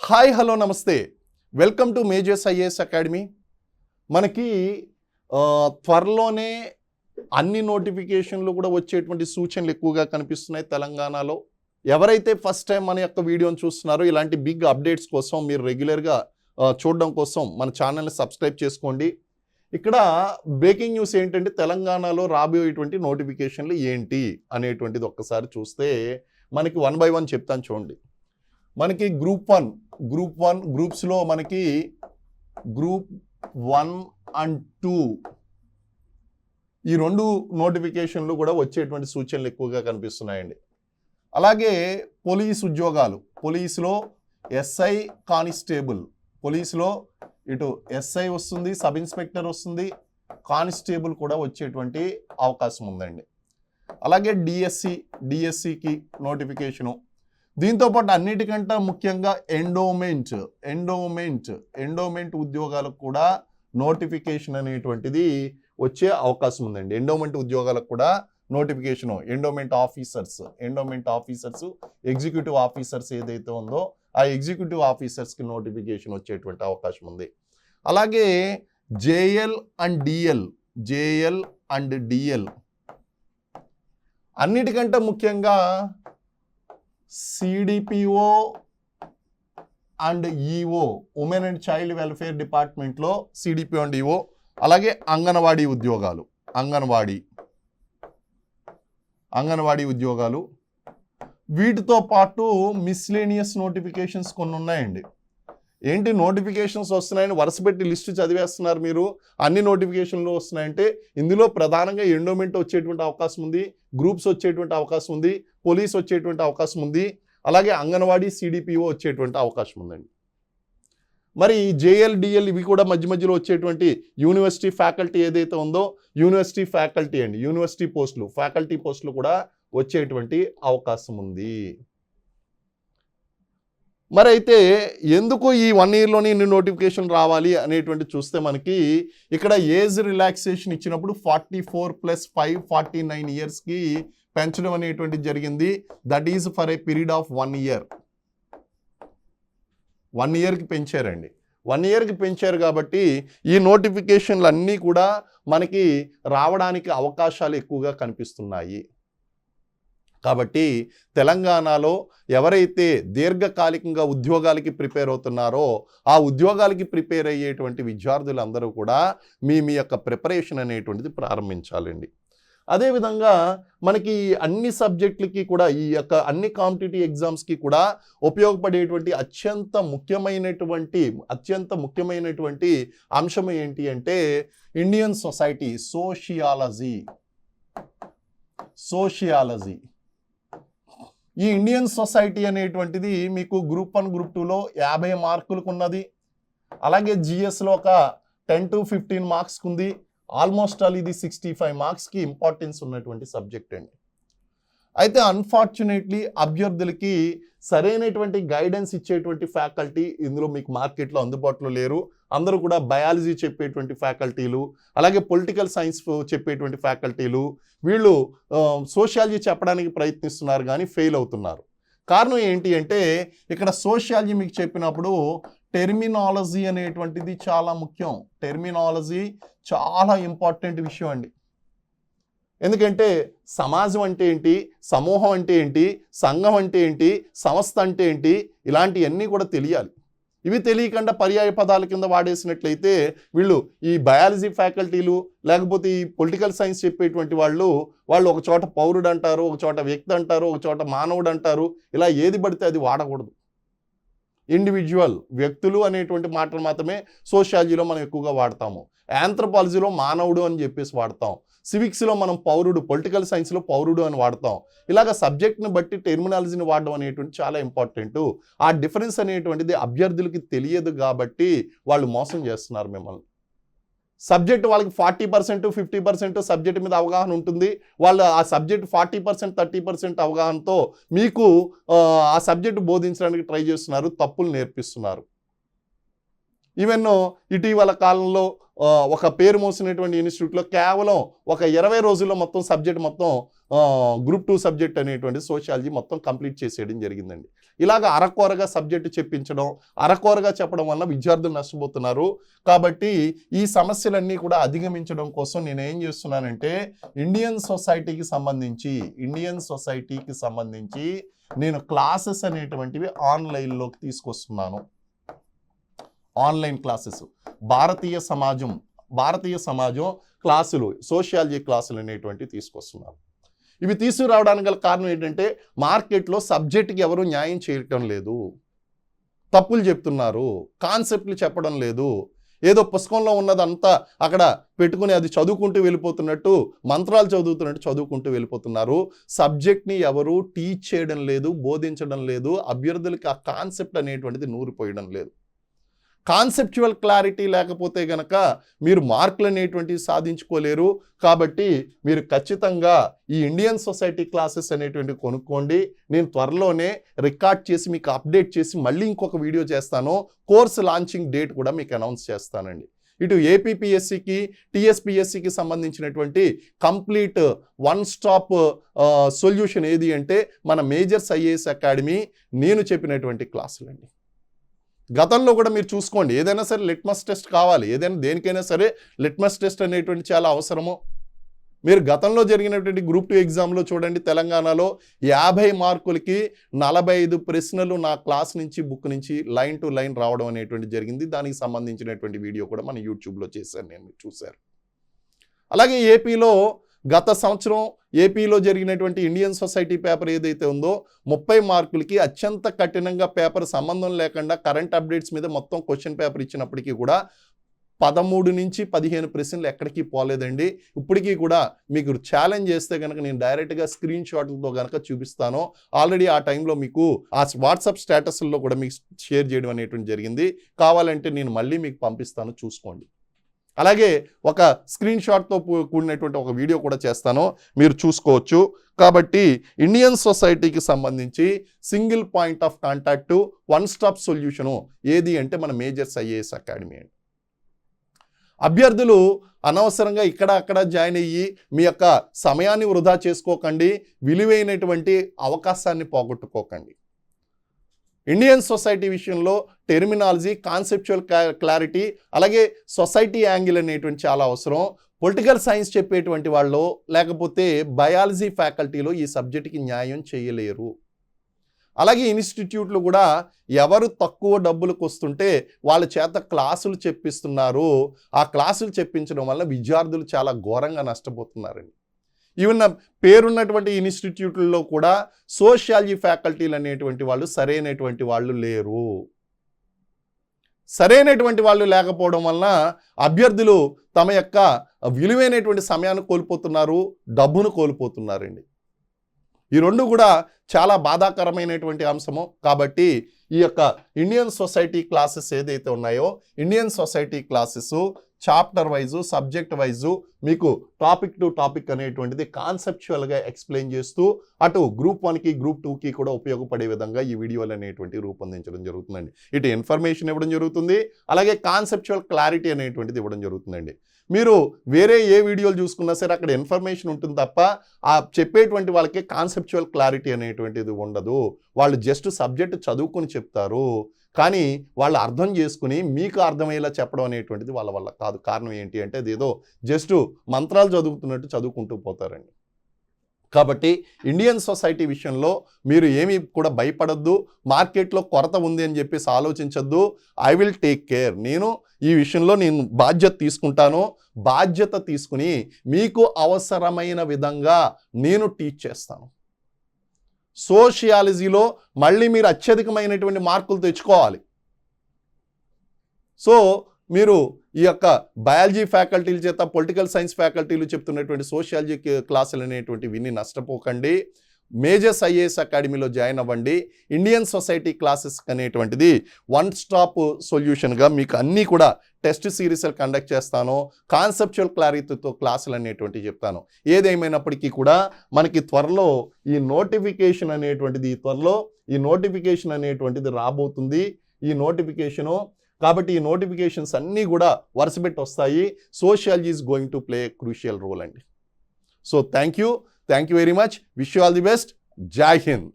Hi hello నమస్తే welcome to Majors IAS Academy. మనకి త్వరలోనే అన్ని నోటిఫికేషన్లు కూడా వచ్చేటువంటి సూచనలు ఎక్కువగా కనిపిస్తున్నాయి తెలంగాణలో. ఎవరైతే ఫస్ట్ టైం మన యొక్క వీడియోని చూస్తున్నారో ఇలాంటి బిగ్ అప్డేట్స్ కోసం మీరు రెగ్యులర్గా చూడడం కోసం మన ఛానల్ని సబ్స్క్రైబ్ చేసుకోండి. ఇక్కడ బ్రేకింగ్ న్యూస్ ఏంటంటే తెలంగాణలో రాబోయేటువంటి నోటిఫికేషన్లు ఏంటి అనేటువంటిది ఒక్కసారి చూస్తే మనకి 1 by 1 చెప్తాను చూడండి. మనకి గ్రూప్స్లో మనకి గ్రూప్ 1 and 2 ఈ రెండు నోటిఫికేషన్లు కూడా వచ్చేటువంటి సూచనలు ఎక్కువగా కనిపిస్తున్నాయండి. అలాగే పోలీస్ ఉద్యోగాలు, పోలీసులో ఎస్ఐ కానిస్టేబుల్, పోలీసులో ఇటు ఎస్ఐ వస్తుంది, సబ్ ఇన్స్పెక్టర్ వస్తుంది, కానిస్టేబుల్ కూడా వచ్చేటువంటి అవకాశం ఉందండి. అలాగే డిఎస్సికి నోటిఫికేషను. దీంతోపాటు అన్నిటికంటే ముఖ్యంగా ఎండోమెంట్ ఉద్యోగాలకు కూడా నోటిఫికేషన్ అనేటువంటిది వచ్చే అవకాశం ఉందండి. ఎండోమెంట్ ఉద్యోగాలకు కూడా notification, endowment officers executive officers ఏదైతే ఉందో ఆ ఎగ్జిక్యూటివ్ ఆఫీసర్స్కి నోటిఫికేషన్ వచ్చేటువంటి అవకాశం ఉంది. అలాగే జేఎల్ అండ్ డిఎల్ అన్నిటికంటే ముఖ్యంగా CDPO and EO, women and child welfare డిపార్ట్మెంట్లో సిడిపిఓ అండ్ ఈఓ. అలాగే అంగన్వాడీ ఉద్యోగాలు. వీటితో పాటు మిస్లేనియస్ నోటిఫికేషన్స్ కొన్ని ఉన్నాయండి. ఏంటి నోటిఫికేషన్స్ వస్తున్నాయని వరుసపెట్టి లిస్టు చదివేస్తున్నారు మీరు. అన్ని నోటిఫికేషన్లు వస్తున్నాయంటే ఇందులో ప్రధానంగా ఎండోమెంట్ వచ్చేటువంటి అవకాశం ఉంది, గ్రూప్స్ వచ్చేటువంటి అవకాశం ఉంది, పోలీస్ వచ్చేటువంటి అవకాశం ఉంది, అలాగే అంగన్వాడీ సిడిపిఓ వచ్చేటువంటి అవకాశం ఉందండి. మరి జేఎల్ డిఎల్ ఇవి కూడా మధ్య మధ్యలో వచ్చేటువంటి యూనివర్సిటీ ఫ్యాకల్టీ ఏదైతే ఉందో యూనివర్సిటీ పోస్టులు, ఫ్యాకల్టీ పోస్టులు కూడా వచ్చేటువంటి అవకాశం ఉంది. మరి అయితే ఎందుకు ఈ 1 yearలోనే ఇన్ని నోటిఫికేషన్ రావాలి అనేటువంటి చూస్తే మనకి ఇక్కడ ఏజ్ రిలాక్సేషన్ ఇచ్చినప్పుడు 44+5 49 yearsకి పెంచడం అనేటువంటిది జరిగింది. That is for a period of 1 year. 1 yearకి పెంచారండి. 1 yearకి పెంచారు కాబట్టి ఈ నోటిఫికేషన్లు అన్నీ కూడా మనకి రావడానికి అవకాశాలు ఎక్కువగా కనిపిస్తున్నాయి. కాబట్టి తెలంగాణలో ఎవరైతే దీర్ఘకాలికంగా ఉద్యోగాలకి ప్రిపేర్ అవుతున్నారో ఆ ఉద్యోగాలకి ప్రిపేర్ అయ్యేటువంటి విద్యార్థులందరూ కూడా మీ యొక్క ప్రిపరేషన్ అనేటువంటిది ప్రారంభించాలండి. అదేవిధంగా మనకి అన్ని సబ్జెక్టులకి కూడా ఈ యొక్క అన్ని కాంపిటేటివ్ ఎగ్జామ్స్కి కూడా ఉపయోగపడేటువంటి అత్యంత ముఖ్యమైనటువంటి అంశం ఏంటి అంటే ఇండియన్ సొసైటీ, సోషియాలజీ. ఈ ఇండియన్ సొసైటీ అనేటువంటిది మీకు గ్రూప్ 1 గ్రూప్ 2లో 50 మార్కులకు ఉన్నది. అలాగే జిఎస్లో ఒక 10 to 15 మార్క్స్కి ఉంది. ఆల్మోస్ట్ ఆల్ ఇది 65 మార్క్స్కి ఇంపార్టెన్స్ ఉన్నటువంటి సబ్జెక్ట్ అండి. అయితే అన్ఫార్చునేట్లీ అభ్యర్థులకి సరైనటువంటి గైడెన్స్ ఇచ్చేటువంటి ఫ్యాకల్టీ ఇందులో మీకు మార్కెట్లో అందుబాటులో లేరు. అందరూ కూడా బయాలజీ చెప్పేటువంటి ఫ్యాకల్టీలు, అలాగే పొలిటికల్ సైన్స్ చెప్పేటువంటి ఫ్యాకల్టీలు, వీళ్ళు సోషియాలజీ చెప్పడానికి ప్రయత్నిస్తున్నారు కానీ ఫెయిల్ అవుతున్నారు. కారణం ఏంటి అంటే ఇక్కడ సోషియాలజీ మీకు చెప్పినప్పుడు టెర్మినాలజీ అనేటువంటిది చాలా ముఖ్యం. టెర్మినాలజీ చాలా ఇంపార్టెంట్ విషయం అండి. ఎందుకంటే సమాజం అంటే ఏంటి, సమూహం అంటే ఏంటి, సంఘం అంటే ఏంటి, సంస్థ అంటే ఏంటి, ఇలాంటివన్నీ కూడా తెలియాలి. ఇవి తెలియకుండా పర్యాయ పదాల కింద వాడేసినట్లయితే వీళ్ళు ఈ బయాలజీ ఫ్యాకల్టీలు లేకపోతే ఈ పొలిటికల్ సైన్స్ చెప్పేటువంటి వాళ్ళు ఒక చోట పౌరుడు అంటారు, ఒక చోట వ్యక్తి అంటారు, ఒక చోట మానవుడు అంటారు. ఇలా ఏది పడితే అది వాడకూడదు. ఇండివిజువల్, వ్యక్తులు అనేటువంటి మాటలు మాత్రమే సోషియాలజీలో మనం ఎక్కువగా వాడతాము. ఆంథ్రోపాలజీలో మానవుడు అని చెప్పేసి వాడతాం. సివిక్స్లో మనం పౌరుడు, పొలిటికల్ సైన్స్లో పౌరుడు అని వాడతాం. ఇలాగ సబ్జెక్ట్ని బట్టి టెర్మినాలజీని వాడడం అనేటువంటి చాలా ఇంపార్టెంట్. ఆ డిఫరెన్స్ అనేటువంటిది అభ్యర్థులకి తెలియదు కాబట్టి వాళ్ళు మోసం చేస్తున్నారు మిమ్మల్ని. సబ్జెక్ట్ వాళ్ళకి 40% 50% సబ్జెక్ట్ మీద అవగాహన ఉంటుంది. వాళ్ళు ఆ సబ్జెక్ట్ 40% 30% అవగాహనతో మీకు ఆ సబ్జెక్టు బోధించడానికి ట్రై చేస్తున్నారు, తప్పులు నేర్పిస్తున్నారు. ఈవెన్ ఇటీవల కాలంలో ఒక పేరు మోసినటువంటి ఇన్స్టిట్యూట్లో కేవలం ఒక 20 రోజుల్లో మొత్తం సబ్జెక్ట్ మొత్తం గ్రూప్ 2 సబ్జెక్ట్ అనేటువంటి సోషియాలజీ మొత్తం కంప్లీట్ చేసేయడం జరిగిందండి. ఇలాగ అరకొరగా సబ్జెక్టు చెప్పించడం, అరకొరగా చెప్పడం వల్ల విద్యార్థులు నష్టపోతున్నారు. కాబట్టి ఈ సమస్యలన్నీ కూడా అధిగమించడం కోసం నేను ఏం చేస్తున్నానంటే ఇండియన్ సొసైటీకి సంబంధించి నేను క్లాసెస్ అనేటువంటివి ఆన్లైన్లోకి తీసుకొస్తున్నాను. ఆన్లైన్ క్లాసెస్, భారతీయ సమాజం క్లాసులు, సోషియాలజీ క్లాసులు అనేటువంటివి తీసుకొస్తున్నారు. ఇవి తీసుకురావడానికి గల కారణం ఏంటంటే మార్కెట్లో సబ్జెక్ట్కి ఎవరు న్యాయం చేయటం లేదు, తప్పులు చెప్తున్నారు, కాన్సెప్ట్లు చెప్పడం లేదు. ఏదో పుస్తకంలో ఉన్నదంతా అక్కడ పెట్టుకుని అది చదువుకుంటూ వెళ్ళిపోతున్నట్టు, మంత్రాలు చదువుకుంటూ వెళ్ళిపోతున్నారు. సబ్జెక్ట్ని ఎవరు టీచ్ చేయడం లేదు, బోధించడం లేదు. అభ్యర్థులకి ఆ కాన్సెప్ట్ అనేటువంటిది నూరిపోయడం లేదు. కాన్సెప్చువల్ క్లారిటీ లేకపోతే గనక మీరు మార్కులు అనేటువంటివి సాధించుకోలేరు. కాబట్టి మీరు ఖచ్చితంగా ఈ ఇండియన్ సొసైటీ క్లాసెస్ అనేటువంటివి కొనుక్కోండి. నేను త్వరలోనే రికార్డ్ చేసి మీకు అప్డేట్ చేసి మళ్ళీ ఇంకొక వీడియో చేస్తాను. కోర్స్ లాంచింగ్ డేట్ కూడా మీకు అనౌన్స్ చేస్తానండి. ఇటు ఏపీపీఎస్సికి, టీఎస్పీఎస్సికి సంబంధించినటువంటి కంప్లీట్ వన్ స్టాప్ సొల్యూషన్ ఏది అంటే మన మేజర్స్ ఐఏఎస్ అకాడమీ నేను చెప్పినటువంటి క్లాసులండి. గతంలో కూడా మీరు చూసుకోండి, ఏదైనా సరే లిట్మస్ టెస్ట్ కావాలి, దేనికైనా సరే లిట్మస్ టెస్ట్ అనేటువంటి చాలా అవసరము. మీరు గతంలో జరిగినటువంటి గ్రూప్ 2 ఎగ్జామ్లో చూడండి, తెలంగాణలో 50 మార్కులకి 45 ప్రశ్నలు నా క్లాస్ నుంచి, బుక్ నుంచి లైన్ టు లైన్ రావడం అనేటువంటి జరిగింది. దానికి సంబంధించినటువంటి వీడియో కూడా మన యూట్యూబ్లో చేశాను, నేను చూశారు. అలాగే గత సంవత్సరం ఏపీలో జరిగినటువంటి ఇండియన్ సొసైటీ పేపర్ ఏదైతే ఉందో 30 మార్కులకి అత్యంత కఠినంగా పేపర్ సంబంధం లేకుండా కరెంట్ అప్డేట్స్ మీద మొత్తం క్వశ్చన్ పేపర్ ఇచ్చినప్పటికీ కూడా 13 నుంచి 15 ప్రశ్నలు ఎక్కడికి పోలేదండి. ఇప్పటికీ కూడా మీకు ఛాలెంజ్ చేస్తే కనుక నేను డైరెక్ట్గా స్క్రీన్ షాట్లతో కనుక చూపిస్తాను. ఆల్రెడీ ఆ టైంలో మీకు ఆ వాట్సాప్ స్టేటస్లో కూడా మీకు షేర్ చేయడం అనేటువంటి జరిగింది. కావాలంటే నేను మళ్ళీ మీకు పంపిస్తాను, చూసుకోండి. అలాగే ఒక స్క్రీన్ షాట్తో కూడినటువంటి ఒక వీడియో కూడా చేస్తాను, మీరు చూసుకోవచ్చు. కాబట్టి ఇండియన్ సొసైటీకి సంబంధించి single point of contact, one stop solution ఏది అంటే మన మేజర్స్ ఐఏఎస్ అకాడమీ అండి. అభ్యర్థులు అనవసరంగా ఇక్కడ అక్కడ జాయిన్ అయ్యి మీ యొక్క సమయాన్ని వృధా చేసుకోకండి, విలువైనటువంటి అవకాశాన్ని పోగొట్టుకోకండి. ఇండియన్ సొసైటీ విషయంలో టెర్మినాలజీ, కాన్సెప్చువల్ క్లారిటీ, అలాగే సొసైటీ యాంగిల్ అనేటువంటి చాలా అవసరం. పొలిటికల్ సైన్స్ చెప్పేటువంటి వాళ్ళు లేకపోతే బయాలజీ ఫ్యాకల్టీలో ఈ సబ్జెక్ట్కి న్యాయం చేయలేరు. అలాగే ఇన్స్టిట్యూట్లు కూడా ఎవరు తక్కువ డబ్బులకు వస్తుంటే వాళ్ళ చేత క్లాసులు చెప్పిస్తున్నారు. ఆ క్లాసులు చెప్పించడం వల్ల విద్యార్థులు చాలా ఘోరంగా నష్టపోతున్నారండి. ఈవెన్ పేరున్నటువంటి ఇన్స్టిట్యూట్లలో కూడా సోషియాలజీ ఫ్యాకల్టీలు అనేటువంటి వాళ్ళు సరైనటువంటి వాళ్ళు లేరు. సరైనటువంటి వాళ్ళు లేకపోవడం వలన అభ్యర్థులు తమ యొక్క విలువైనటువంటి సమయాన్ని కోల్పోతున్నారు, డబ్బును కోల్పోతున్నారండి. ఈ రెండు కూడా చాలా బాధాకరమైనటువంటి అంశము. కాబట్టి ఈ యొక్క ఇండియన్ సొసైటీ క్లాసెస్ ఏదైతే ఉన్నాయో, Indian society classes chapter wise, subject wise మీకు టాపిక్ టు టాపిక్ అనేటువంటిది కాన్సెప్చువల్గా ఎక్స్ప్లెయిన్ చేస్తూ అటు గ్రూప్ 1కి, గ్రూప్ 2కి కూడా ఉపయోగపడే విధంగా ఈ వీడియోలు అనేటువంటివి రూపొందించడం జరుగుతుందండి. ఇటు ఇన్ఫర్మేషన్ ఇవ్వడం జరుగుతుంది, అలాగే కాన్సెప్చువల్ క్లారిటీ అనేటువంటిది ఇవ్వడం జరుగుతుందండి. మీరు వేరే ఏ వీడియోలు చూసుకున్నా సరే అక్కడ ఇన్ఫర్మేషన్ ఉంటుంది తప్ప ఆ చెప్పేటువంటి వాళ్ళకి కాన్సెప్చువల్ క్లారిటీ అనేటువంటిది ఉండదు. వాళ్ళు జస్ట్ సబ్జెక్ట్ చదువుకొని చెప్తారు, కానీ వాళ్ళు అర్థం చేసుకుని మీకు అర్థమయ్యేలా చెప్పడం అనేటువంటిది వాళ్ళ వల్ల కాదు. కారణం ఏంటి అంటే అదేదో జస్ట్ మంత్రాలు చదువుతున్నట్టు చదువుకుంటూ పోతారండి. కాబట్టి ఇండియన్ సొసైటీ విషయంలో మీరు ఏమీ కూడా భయపడద్దు, మార్కెట్లో కొరత ఉంది అని చెప్పేసి ఆలోచించద్దు. I will take care. నేను ఈ విషయంలో బాధ్యత తీసుకుంటాను. బాధ్యత తీసుకుని మీకు అవసరమైన విధంగా నేను టీచ్ చేస్తాను. సోషియాలజీలో మళ్ళీ మీరు అత్యధికమైనటువంటి మార్కులు తెచ్చుకోవాలి. సో మీరు ఈ యొక్క బయాలజీ ఫ్యాకల్టీల చేత, పొలిటికల్ సైన్స్ ఫ్యాకల్టీలు చెప్తున్నటువంటి సోషియాలజీ క్లాసులు అనేటువంటి విని నష్టపోకండి. మేజర్స్ ఐఏఎస్ అకాడమీలో జాయిన్ అవ్వండి. ఇండియన్ సొసైటీ క్లాసెస్ అనేటువంటిది వన్ స్టాప్ సొల్యూషన్గా మీకు అన్నీ కూడా టెస్ట్ సిరీస్లు కండక్ట్ చేస్తాను. కాన్సెప్చువల్ క్లారిటీతో క్లాసులు అనేటువంటివి చెప్తాను. ఏదేమైనప్పటికీ కూడా మనకి త్వరలో ఈ నోటిఫికేషన్ అనేటువంటిది రాబోతుంది. ఈ నోటిఫికేషను కాబట్టి ఈ నోటిఫికేషన్స్ అన్నీ కూడా వరుసపెట్టి వస్తాయి. Sociology is going to play crucial role అండి. So thank you very much. Wish you all the best. జై హింద్.